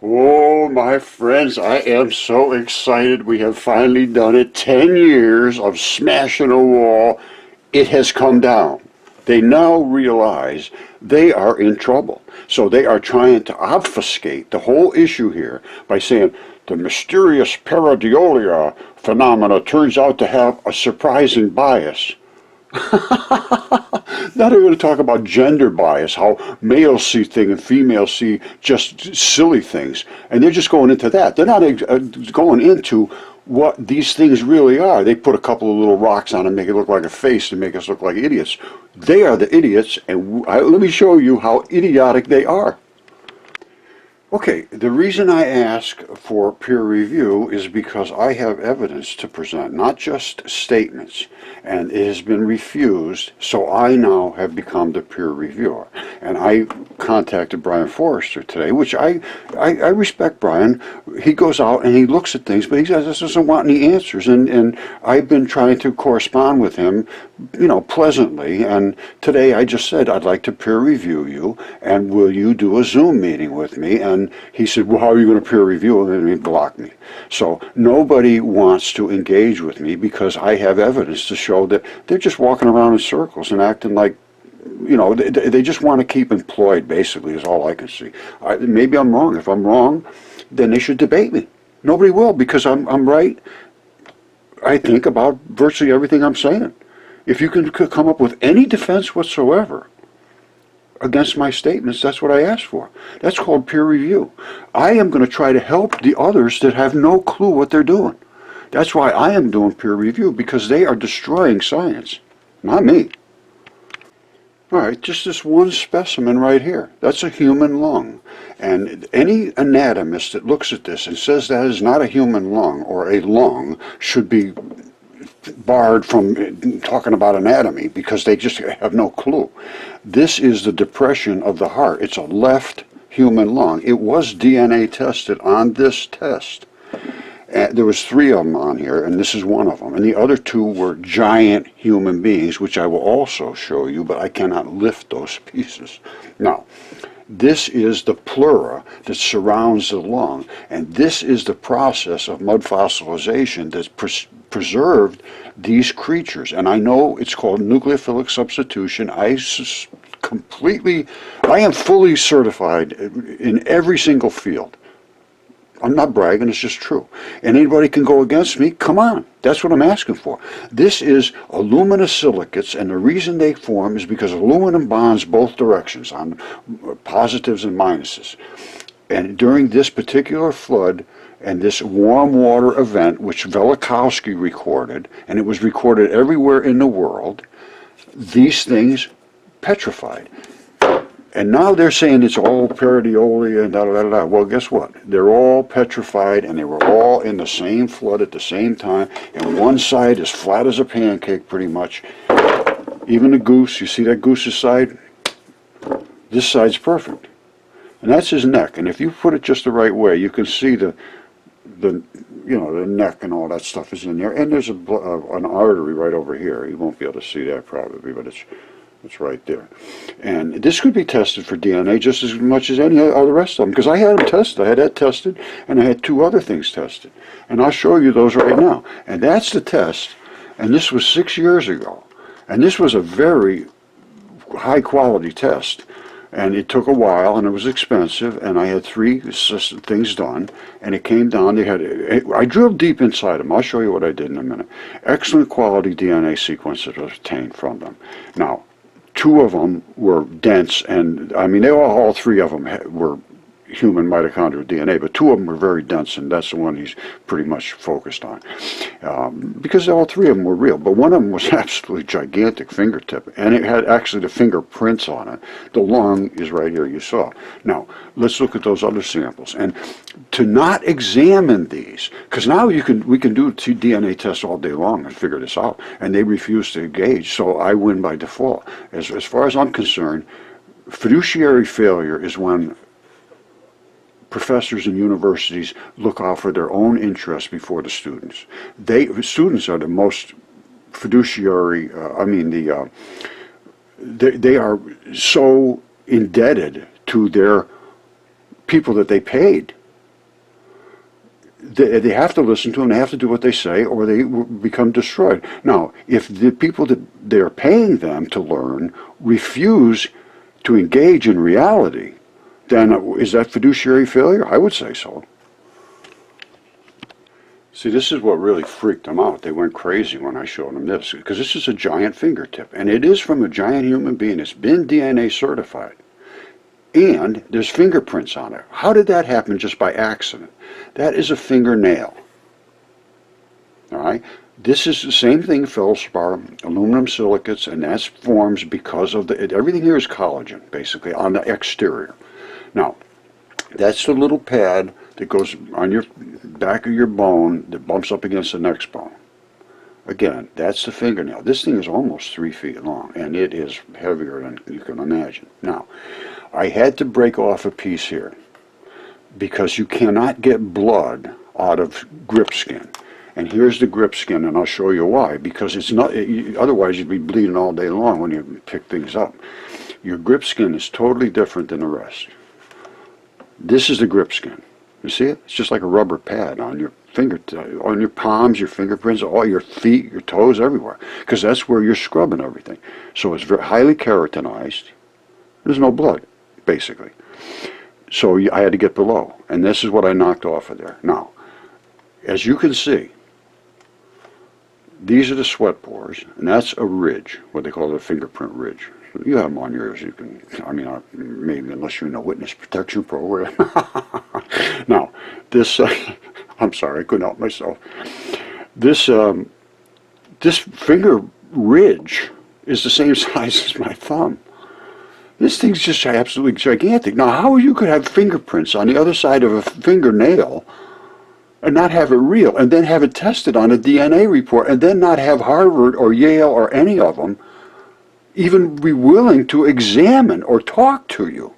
Oh, my friends, I am so excited. We have finally done it. 10 years of smashing a wall. It has come down. They now realize they are in trouble. So they are trying to obfuscate the whole issue here by saying the mysterious Paradiolia phenomena turns out to have a surprising bias. Now they're going to talk about gender bias, how males see things and females see just silly things. And they're just going into that. They're not going into what these things really are. They put a couple of little rocks on and make it look like a face to make us look like idiots. They are the idiots, and let me show you how idiotic they are. Okay, the reason I ask for peer review is because I have evidence to present, not just statements, and it has been refused, so I now have become the peer reviewer. And I contacted Brian Forrester today, which I respect Brian. He goes out and he looks at things, but he says doesn't want any answers, and I've been trying to correspond with him, pleasantly, and today I just said, I'd like to peer review you, and will you do a Zoom meeting with me? And he said, well, how are you going to peer review? And he blocked me. So nobody wants to engage with me because I have evidence to show that they're just walking around in circles and acting like, they just want to keep employed, basically, is all I can see. Maybe I'm wrong. If I'm wrong, then they should debate me. Nobody will, because I'm right, I think, about virtually everything I'm saying. If you can come up with any defense whatsoever against my statements, that's what I asked for. That's called peer review. I am going to try to help the others that have no clue what they're doing. That's why I am doing peer review, because they are destroying science, not me. All right, just this one specimen right here. That's a human lung. And any anatomist that looks at this and says that is not a human lung or a lung should be barred from talking about anatomy because they just have no clue. This is the depression of the heart. It's a left human lung. It was DNA tested on this test. There was 3 of them on here, and this is one of them. And the other 2 were giant human beings, which I will also show you, but I cannot lift those pieces. Now, this is the pleura that surrounds the lung, and this is the process of mud fossilization that's preserved these creatures. And I know it's called nucleophilic substitution. I am fully certified in every single field. I'm not bragging, it's just true. And anybody can go against me, come on. That's what I'm asking for. This is aluminosilicates, and the reason they form is because aluminum bonds both directions on positives and minuses. And during this particular flood and this warm water event, which Velikovsky recorded, and it was recorded everywhere in the world, these things petrified. And now they're saying it's all paradiolia and da-da-da-da. Well, guess what? They're all petrified, and they were all in the same flood at the same time, and one side is flat as a pancake, pretty much. Even the goose, you see that goose's side? This side's perfect. And that's his neck. And if you put it just the right way, you can see the neck and all that stuff is in there. And there's an artery right over here. You won't be able to see that probably, but it's right there. And this could be tested for DNA just as much as any of the rest of them, because I had them tested. I had that tested, and I had 2 other things tested. And I'll show you those right now. And that's the test. And this was 6 years ago. And this was a very high quality test. And it took a while, and it was expensive, and I had 3 things done, and it came down. I drilled deep inside them. I'll show you what I did in a minute. Excellent quality DNA sequences were obtained from them. Now, 2 of them were dense, and I mean, all 3 of them were human mitochondrial DNA, but 2 of them were very dense, and that's the one he's pretty much focused on. Because all 3 of them were real, but one of them was absolutely gigantic fingertip, and it had actually the fingerprints on it. The lung is right here, you saw. Now, let's look at those other samples. And to not examine these, because now we can do DNA tests all day long and figure this out, and they refuse to engage, so I win by default. As far as I'm concerned, fiduciary failure is when professors and universities look out for their own interests before the students. Students are the most fiduciary. They are so indebted to their people that they paid they have to listen to them, they have to do what they say, or they will become destroyed. Now, if the people that they're paying them to learn refuse to engage in reality, then is that fiduciary failure? I would say so. See, this is what really freaked them out. They went crazy when I showed them this, because this is a giant fingertip, and it is from a giant human being. It's been DNA certified, and there's fingerprints on it. How did that happen just by accident? That is a fingernail. All right? This is the same thing, feldspar, aluminum silicates, and that forms because of everything here is collagen, basically, on the exterior. Now, that's the little pad that goes on your back of your bone that bumps up against the next bone. Again, that's the fingernail. This thing is almost 3 feet long, and it is heavier than you can imagine. Now, I had to break off a piece here because you cannot get blood out of grip skin. And here's the grip skin, and I'll show you why. Because it's not, otherwise you'd be bleeding all day long when you pick things up. Your grip skin is totally different than the rest. This is the grip skin. You see it? It's just like a rubber pad on your on your palms, your fingerprints, all your feet, your toes, everywhere. Because that's where you're scrubbing everything. So it's very highly keratinized. There's no blood, basically. So I had to get below. And this is what I knocked off of there. Now, as you can see, these are the sweat pores, and that's a ridge, what they call a fingerprint ridge. You have them on yours. You can, I mean, maybe unless you're in a witness protection program. Now, this, I'm sorry, I couldn't help myself. This, this finger ridge is the same size as my thumb. This thing's just absolutely gigantic. Now, how you could have fingerprints on the other side of a fingernail and not have it real, and then have it tested on a DNA report, and then not have Harvard or Yale or any of them even be willing to examine or talk to you?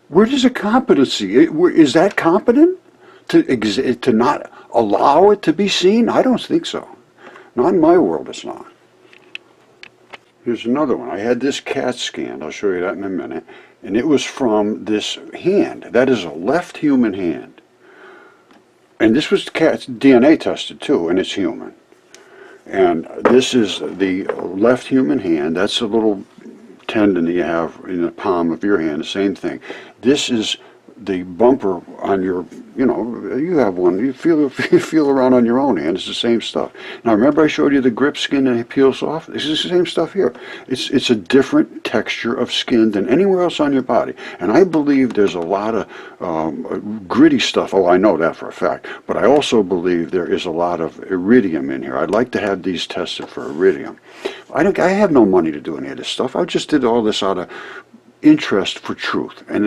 Where does the competency? Is that competent to not allow it to be seen? I don't think so. Not in my world, it's not. Here's another one. I had this CAT scan. I'll show you that in a minute. And it was from this hand. That is a left human hand. And this was CAT DNA tested too, and it's human. And this is the left human hand. That's a little tendon that you have in the palm of your hand, the same thing. This is the bumper on your, you know, you have one, you feel around on your own hand, it's the same stuff. Now remember I showed you the grip skin and it peels off? This is the same stuff here. It's a different texture of skin than anywhere else on your body. And I believe there's a lot of gritty stuff, oh I know that for a fact, but I also believe there is a lot of iridium in here. I'd like to have these tested for iridium. I have no money to do any of this stuff. I just did all this out of interest for truth, and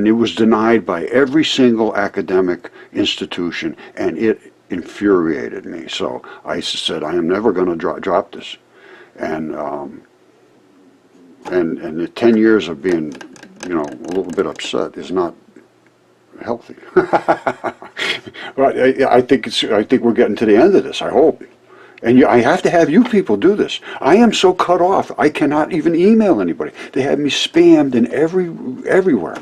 it was denied by every single academic institution, and it infuriated me. So I said, I am never going to drop this. And the 10 years of being, you know, a little bit upset is not healthy. But I think we're getting to the end of this. I hope. And I have to have you people do this. I am so cut off, I cannot even email anybody. They have me spammed in everywhere.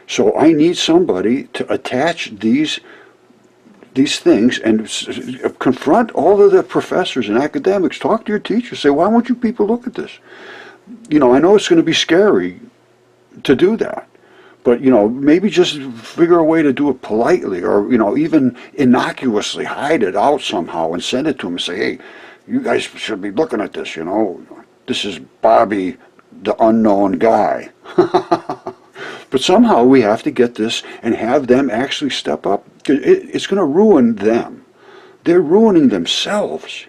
So I need somebody to attach these things and confront all of the professors and academics. Talk to your teachers. Say, why won't you people look at this? You know, I know it's going to be scary to do that. But, you know, maybe just figure a way to do it politely, or, you know, even innocuously hide it out somehow and send it to them and say, hey, you guys should be looking at this, you know. This is Bobby, the unknown guy. But somehow we have to get this and have them actually step up. It's going to ruin them. They're ruining themselves.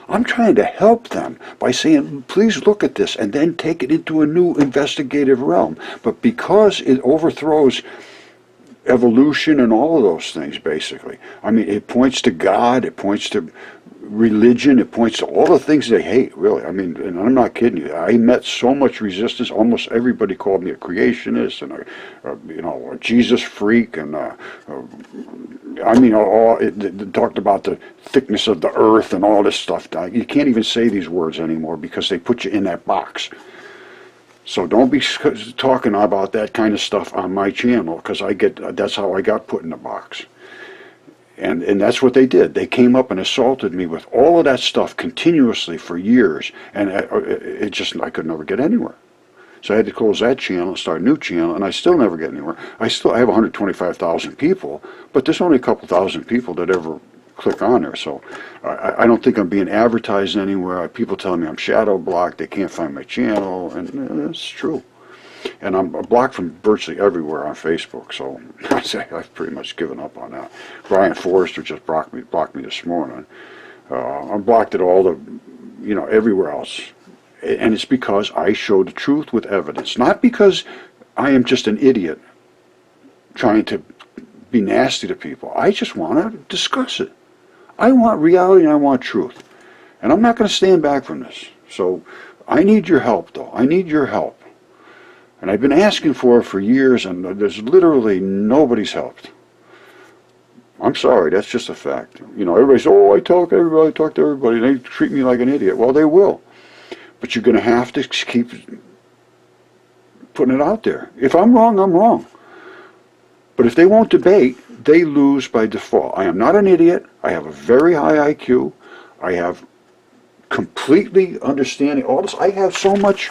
I'm trying to help them by saying, please look at this, and then take it into a new investigative realm. But because it overthrows evolution and all of those things, basically, I mean, it points to God, it points to religion, it points to all the things they hate, really. I mean, and I'm not kidding you. I met so much resistance. Almost everybody called me a creationist and you know, a Jesus freak, and I mean, it talked about the thickness of the earth and all this stuff. You can't even say these words anymore because they put you in that box. So don't be talking about that kind of stuff on my channel, because that's how I got put in the box. And that's what they did. They came up and assaulted me with all of that stuff continuously for years, and I could never get anywhere. So I had to close that channel and start a new channel, and I still never get anywhere. I have 125,000 people, but there's only a couple thousand people that ever click on there. So I don't think I'm being advertised anywhere. People tell me I'm shadow blocked, they can't find my channel, and it's true. And I'm blocked from virtually everywhere on Facebook, so I've pretty much given up on that. Brian Forrester just blocked me this morning. I'm blocked at all the, everywhere else. And it's because I show the truth with evidence, not because I am just an idiot trying to be nasty to people. I just want to discuss it. I want reality and I want truth. And I'm not going to stand back from this. So I need your help, though. I need your help. And I've been asking for it for years, and there's literally nobody's helped. I'm sorry, that's just a fact. Everybody says, oh, I talk to everybody, and they treat me like an idiot. Well, they will. But you're going to have to keep putting it out there. If I'm wrong, I'm wrong. But if they won't debate, they lose by default. I am not an idiot. I have a very high IQ. I have completely understanding all this. I have so much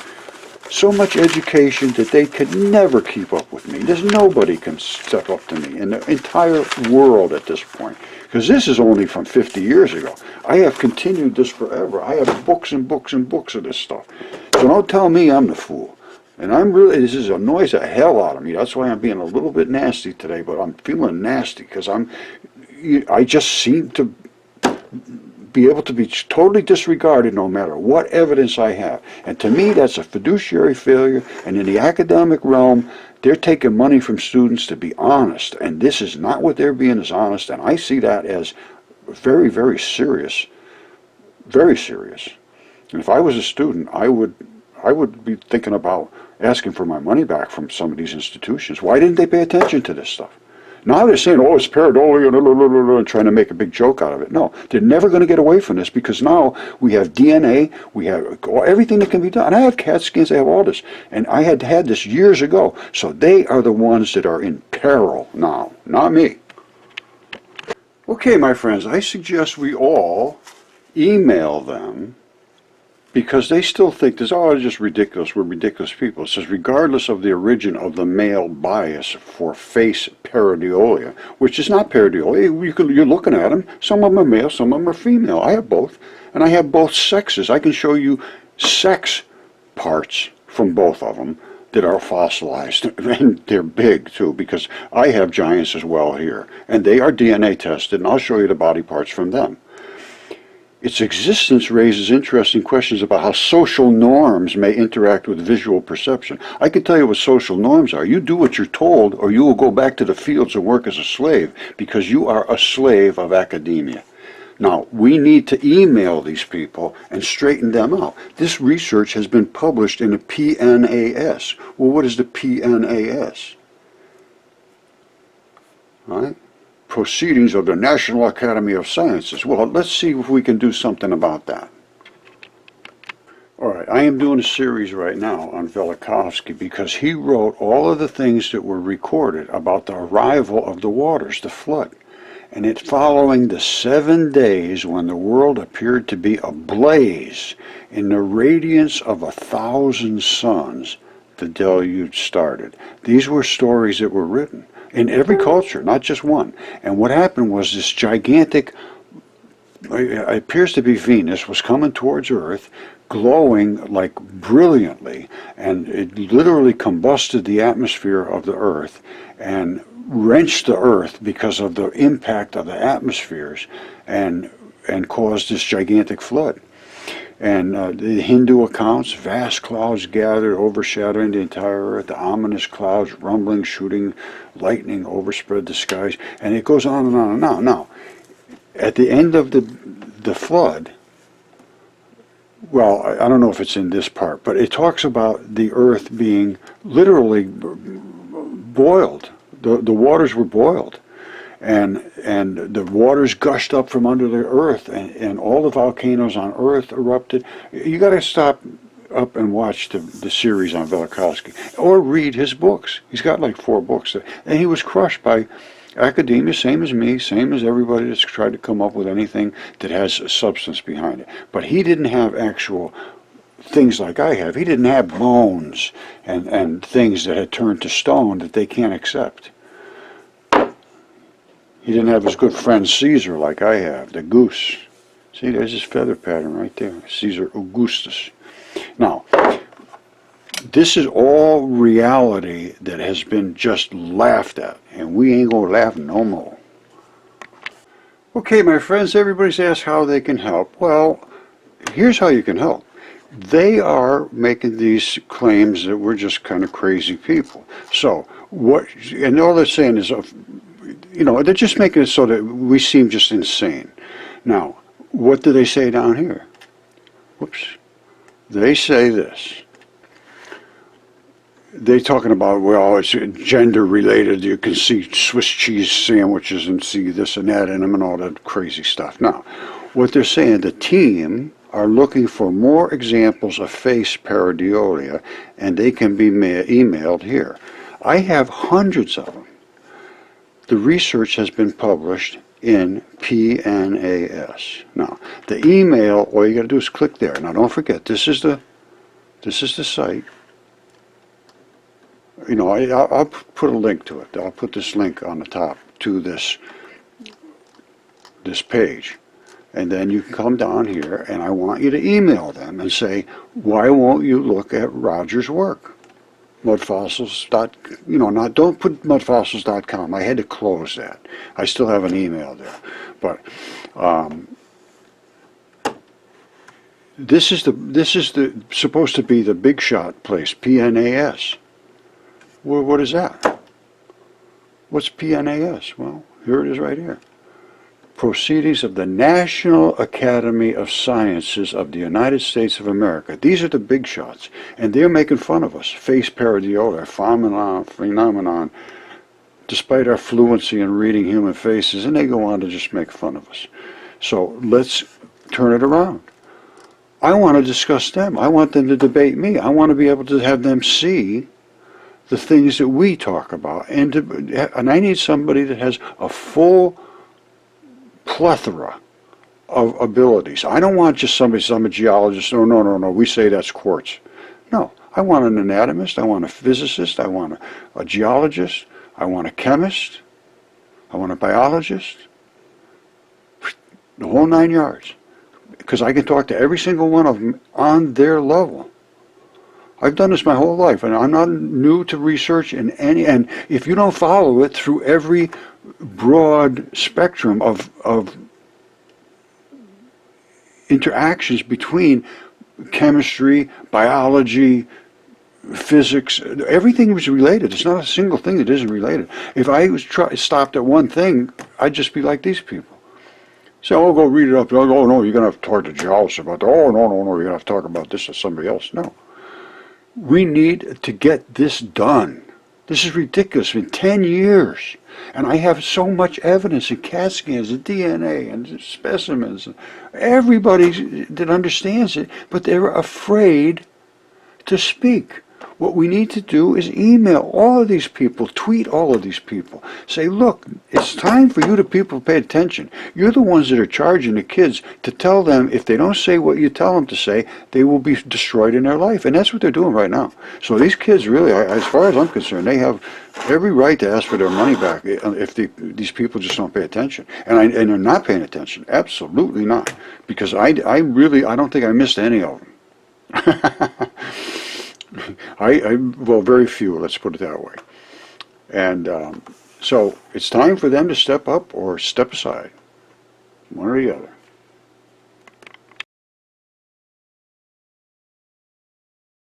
education that they could never keep up with me. There's nobody can step up to me in the entire world at this point. Because this is only from 50 years ago. I have continued this forever. I have books and books and books of this stuff. So don't tell me I'm the fool. And this is annoys the hell out of me. That's why I'm being a little bit nasty today, but I'm feeling nasty because I just seem to be able to be totally disregarded no matter what evidence I have. And to me, that's a fiduciary failure. And in the academic realm, they're taking money from students to be honest. And this is not what they're being as honest. And I see that as very, very serious. Very serious. And if I was a student, I would be thinking about asking for my money back from some of these institutions. Why didn't they pay attention to this stuff? Now they're saying, oh, it's Paradiolia, and trying to make a big joke out of it. No, they're never going to get away from this, because now we have DNA, we have everything that can be done. And I have CAT scans, I have all this. And I had this years ago. So they are the ones that are in peril now, not me. Okay, my friends, I suggest we all email them, because they still think this, oh, it's just ridiculous, we're ridiculous people. It says, regardless of the origin of the male bias for face paradiolia, which is not paradiolia, you're looking at them, some of them are male, some of them are female. I have both, and I have both sexes. I can show you sex parts from both of them that are fossilized, and they're big too, because I have giants as well here, and they are DNA tested, and I'll show you the body parts from them. Its existence raises interesting questions about how social norms may interact with visual perception. I can tell you what social norms are. You do what you're told, or you will go back to the fields and work as a slave, because you are a slave of academia. Now, we need to email these people and straighten them out. This research has been published in the PNAS. Well, what is the PNAS? All right? Proceedings of the National Academy of Sciences. Well, let's see if we can do something about that. All right, I am doing a series right now on Velikovsky, because he wrote all of the things that were recorded about the arrival of the waters, the flood. And it following the 7 days when the world appeared to be ablaze in the radiance of 1,000 suns, the deluge started. These were stories that were written in every culture, not just one. And what happened was this gigantic, it appears to be Venus, was coming towards Earth, glowing like brilliantly, and it literally combusted the atmosphere of the Earth and wrenched the Earth because of the impact of the atmospheres, and caused this gigantic flood. And the Hindu accounts, vast clouds gathered, overshadowing the entire earth, the ominous clouds rumbling, shooting lightning overspread the skies, and it goes on and on and on. Now, at the end of the flood, well, I don't know if it's in this part, but it talks about the earth being literally boiled. The waters were boiled. And the waters gushed up from under the earth, and all the volcanoes on Earth erupted. You got to stop up and watch the series on Velikovsky, or read his books. He's got like 4 books. And he was crushed by academia, same as me, same as everybody that's tried to come up with anything that has a substance behind it. But he didn't have actual things like I have. He didn't have bones and things that had turned to stone that they can't accept. He didn't have his good friend Caesar like I have, the goose. See, there's his feather pattern right there, Caesar Augustus. Now, this is all reality that has been just laughed at, and we ain't gonna laugh no more. Okay, my friends, everybody's asked how they can help. Well, here's how you can help. They are making these claims that we're just kind of crazy people. So, what, and all they're saying is, they're just making it so that we seem just insane. Now, what do they say down here? Whoops. They say this. They're talking about, well, it's gender related. You can see Swiss cheese sandwiches and see this and that in them and all that crazy stuff. Now, what they're saying, the team are looking for more examples of face paradiolia, and they can be emailed here. I have hundreds of them. The research has been published in PNAS. Now, the email, all you got to do is click there. Now, don't forget, this is the site. I'll put a link to it. I'll put this link on the top to this page. And then you can come down here, and I want you to email them and say, why won't you look at Roger's work? Mudfossils. Don't put mudfossils.com. I had to close that. I still have an email there. But this is supposed to be the big shot place, PNAS. What is that? What's PNAS? Well, here it is right here. Proceedings of the National Academy of Sciences of the United States of America. These are the big shots, and they're making fun of us. Face paradiola, phenomenon, despite our fluency in reading human faces, and they go on to just make fun of us. So let's turn it around. I want to discuss them. I want them to debate me. I want to be able to have them see the things that we talk about, and I need somebody that has a full plethora of abilities. I don't want just somebody says, I'm a geologist. No, we say that's quartz. No, I want an anatomist, I want a physicist, I want a geologist, I want a chemist, I want a biologist, the whole 9 yards. Because I can talk to every single one of them on their level. I've done this my whole life, and I'm not new to research in any, and if you don't follow it through every broad spectrum of interactions between chemistry, biology, physics, everything was related. There's not a single thing that isn't related. If I was stopped at one thing, I'd just be like these people. So I'll go read it up. Oh no, you're going to have to talk to geologists about that. Oh no, you're going to have to talk about this to somebody else. No. We need to get this done. This is ridiculous. In 10 years. And I have so much evidence in CAT scans and DNA and specimens. Everybody that understands it, but they're afraid to speak. What we need to do is email all of these people, tweet all of these people. Say, look, it's time for you to people to pay attention. You're the ones that are charging the kids to tell them if they don't say what you tell them to say, they will be destroyed in their life. And that's what they're doing right now. So these kids really, as far as I'm concerned, they have every right to ask for their money back if these people just don't pay attention. And they're not paying attention. Absolutely not. Because I don't think I missed any of them. Well, very few, let's put it that way. And so it's time for them to step up or step aside, one or the other.